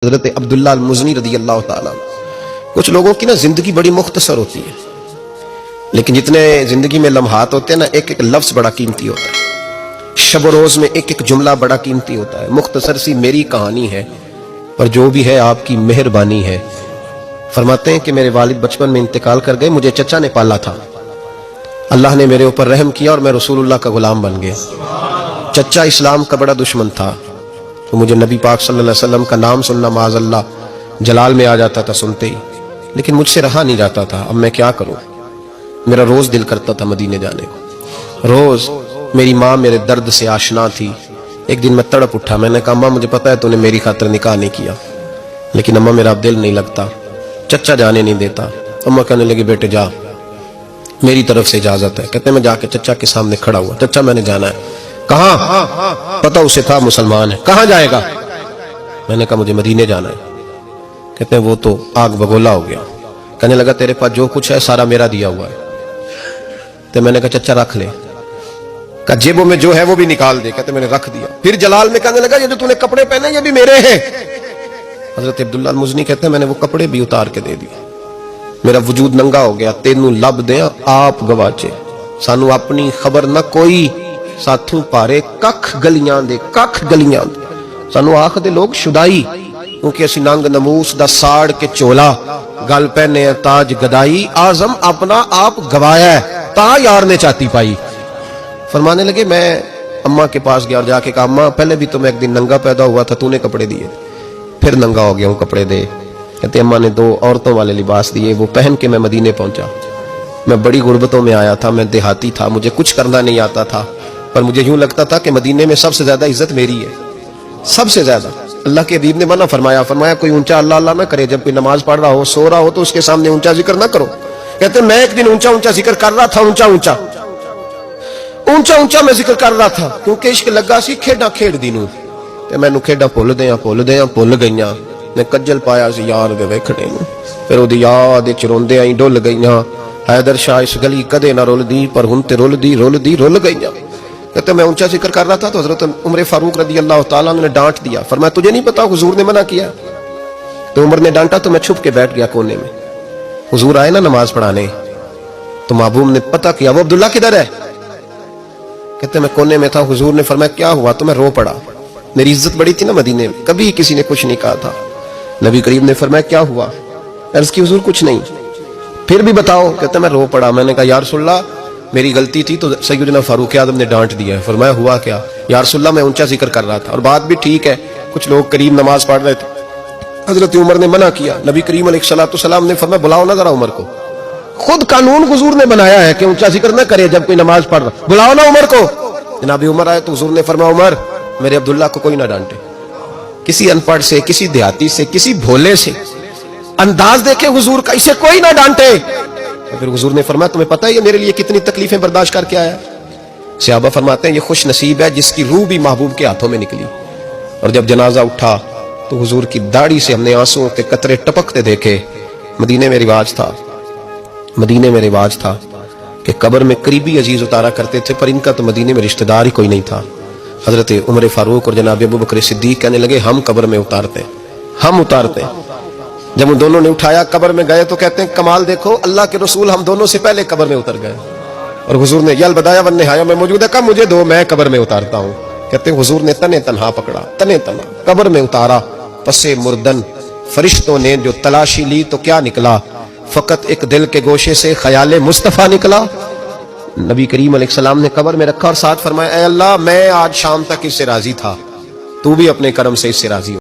حضرت عبداللہ المزنی رضی اللہ تعالیٰ. کچھ لوگوں کی نا زندگی بڑی مختصر ہوتی ہے، لیکن جتنے زندگی میں لمحات ہوتے ہیں نا، ایک ایک لفظ بڑا قیمتی ہوتا ہے، شب و روز میں ایک ایک جملہ بڑا قیمتی ہوتا ہے. مختصر سی میری کہانی ہے، پر جو بھی ہے آپ کی مہربانی ہے. فرماتے ہیں کہ میرے والد بچپن میں انتقال کر گئے، مجھے چچا نے پالا تھا. اللہ نے میرے اوپر رحم کیا اور میں رسول اللہ کا غلام بن گیا. چچا اسلام کا بڑا دشمن تھا، تو مجھے نبی پاک صلی اللہ علیہ وسلم کا نام سننا معاذ اللہ جلال میں آ جاتا تھا سنتے ہی، لیکن مجھ سے رہا نہیں جاتا تھا. اب میں کیا کروں؟ میرا روز دل کرتا تھا مدینے جانے کو. روز میری ماں میرے درد سے آشنا تھی. ایک دن میں تڑپ اٹھا، میں نے کہا اماں مجھے پتا ہے تو نے میری خاطر نکاح نہیں کیا، لیکن اماں میرا اب دل نہیں لگتا، چچا جانے نہیں دیتا. اماں کہنے لگی بیٹے جا، میری طرف سے اجازت ہے. کہتے ہیں میں جا کے چچا کے سامنے کھڑا ہوا. چچا میں نے جانا ہے. کہاں؟ پتہ اسے تھا مسلمان ہے. کہاں جائے گا؟ میں نے کہا مجھے مدینے جانا ہے. کہتے ہیں وہ تو آگ بگولا ہو گیا. کہنے لگا تیرے پاس جو کچھ ہے سارا میرا دیا ہوا ہے. تو میں نے کہا چچا رکھ لے. کہا جیبوں میں جو ہے وہ بھی نکال دے. کہتے میں نے رکھ دیا. پھر جلال میں کہنے لگا یہ جو تو نے کپڑے پہنے یہ بھی میرے ہیں. حضرت عبداللہ المزنی کہتے ہیں میں نے وہ کپڑے بھی اتار کے دے دیے. میرا وجود ننگا ہو گیا. تینوں لب دیں آپ گواچے، سانو اپنی خبر نہ کوئی، ساتھوں پارے ککھ گلیاں دے، ککھ گلیاں دے. سانو آخ دے لوگ شدائی، کیونکہ اسی ننگ نموس دا ساڑ کے چولا، گل پہنے تاج گدائی، آزم اپنا آپ گوایا ہے تا یار نے چاہتی پائی. فرمانے لگے میں اماں کے پاس گیا اور جا کے کہا اماں پہلے بھی تو میں ایک دن ننگا پیدا ہوا تھا، تو نے کپڑے دیے، پھر ننگا ہو گیا ہوں، کپڑے دے. کہتے اماں نے 2 عورتوں والے لباس دیے، وہ پہن کے میں مدینے پہنچا. میں بڑی غربتوں میں آیا تھا، میں دیہاتی تھا، مجھے کچھ کرنا نہیں آتا تھا، پر مجھے یوں لگتا تھا کہ مدینے میں سب سے زیادہ عزت میری ہے، سب سے زیادہ. اللہ کے حبیب نے منع فرمایا کوئی اونچا اللہ اللہ نہ کرے، جب کوئی نماز پڑھ رہا ہو سو رہا ہو تو اس کے سامنے اونچا ذکر نہ کرو. کہتے میں ایک دن اونچا اونچا ذکر کر رہا تھا، اونچا اونچا میں ذکر کر رہا تھا، کیونکہ عشق لگا سی کھیڈاں کھیڈ دی نوں، تے مینوں کھیڈاں بھول گئیاں. میں کجل پایا سی یار دے ویکھنے نوں، پھر اودی یاد وچ روندے آئی ڈل گئیاں. حیدر شاہ اس گلی کدے نہ رول دی، پر ہن تے رول گئیاں. کہتے میں اونچا ذکر کر رہا تھا تو حضرت عمر فاروق رضی اللہ تعالیٰ نے ڈانٹ دیا. فرمایا تجھے نہیں پتا حضور نے منع کیا؟ تو عمر نے ڈانٹا تو میں چھپ کے بیٹھ گیا کونے میں. حضور آئے نا نماز پڑھانے تو محبوب نے پتہ کیا وہ عبداللہ کدھر ہے. کہتے میں کونے میں تھا. حضور نے فرمایا کیا ہوا؟ تو میں رو پڑا. میری عزت بڑی تھی نا مدینے میں، کبھی کسی نے کچھ نہیں کہا تھا. نبی کریم نے فرمایا کیا ہوا؟ عرض کی حضور کچھ نہیں. پھر بھی بتاؤ. کہتے میں رو پڑا. میں نے کہا یا رسول اللہ میری غلطی تھی تو سیدنا فاروق اعظم نے ڈانٹ دیا ہے. فرمایا ہوا کیا؟ یا رسول اللہ میں اونچا ذکر کر رہا تھا، اور بات بھی ٹھیک ہے، کچھ لوگ قریب نماز پڑھ رہے تھے، حضرت عمر نے منع کیا. نبی کریم علیہ الصلوۃ والسلام نے فرمایا بلاؤ نہ ذرا عمر کو. خود قانون حضور نے بنایا ہے کہ اونچا ذکر نہ کرے جب کوئی نماز پڑھ رہا، بلاؤ نا عمر کو. جناب عمر آئے تو حضور نے فرمایا عمر میرے عبداللہ کو کوئی نہ ڈانٹے. کسی ان پڑھ سے، کسی دیہاتی سے، کسی بھولے سے انداز دیکھے حضور کا، اسے کوئی نہ ڈانٹے. پھر حضور نے فرمایا تمہیں پتہ ہے یہ میرے لیے کتنی تکلیفیں برداشت کر کے آیا. صحابہ فرماتے ہیں یہ خوش نصیب ہے جس کی روح بھی محبوب کے ہاتھوں میں نکلی. اور جب جنازہ اٹھا تو حضور کی داڑھی سے ہم نے آنسوں کے قطرے ٹپکتے دیکھے. مدینے میں رواج تھا کہ قبر میں قریبی عزیز اتارا کرتے تھے، پر ان کا تو مدینے میں رشتہ دار ہی کوئی نہیں تھا. حضرت عمر فاروق اور جناب ابو بکر صدیق کہنے لگے ہم قبر میں اتارتے. جب ان دونوں نے اٹھایا قبر میں گئے تو کہتے ہیں کمال دیکھو اللہ کے رسول ہم دونوں سے پہلے قبر میں اتر گئے، اور حضور نے یل بدایا ون نہایا میں موجود ہے کہا مجھے دو میں قبر میں اتارتا ہوں. کہتے ہیں حضور نے تنے تنہا پکڑا، تنے تنہا قبر میں اتارا. پسے مردن فرشتوں نے جو تلاشی لی تو کیا نکلا؟ فقط ایک دل کے گوشے سے خیال مصطفیٰ نکلا. نبی کریم علیہ السلام نے قبر میں رکھا اور ساتھ فرمایا اے اللہ میں آج شام تک اس سے راضی تھا، تو بھی اپنے کرم سے اس سے راضی ہو.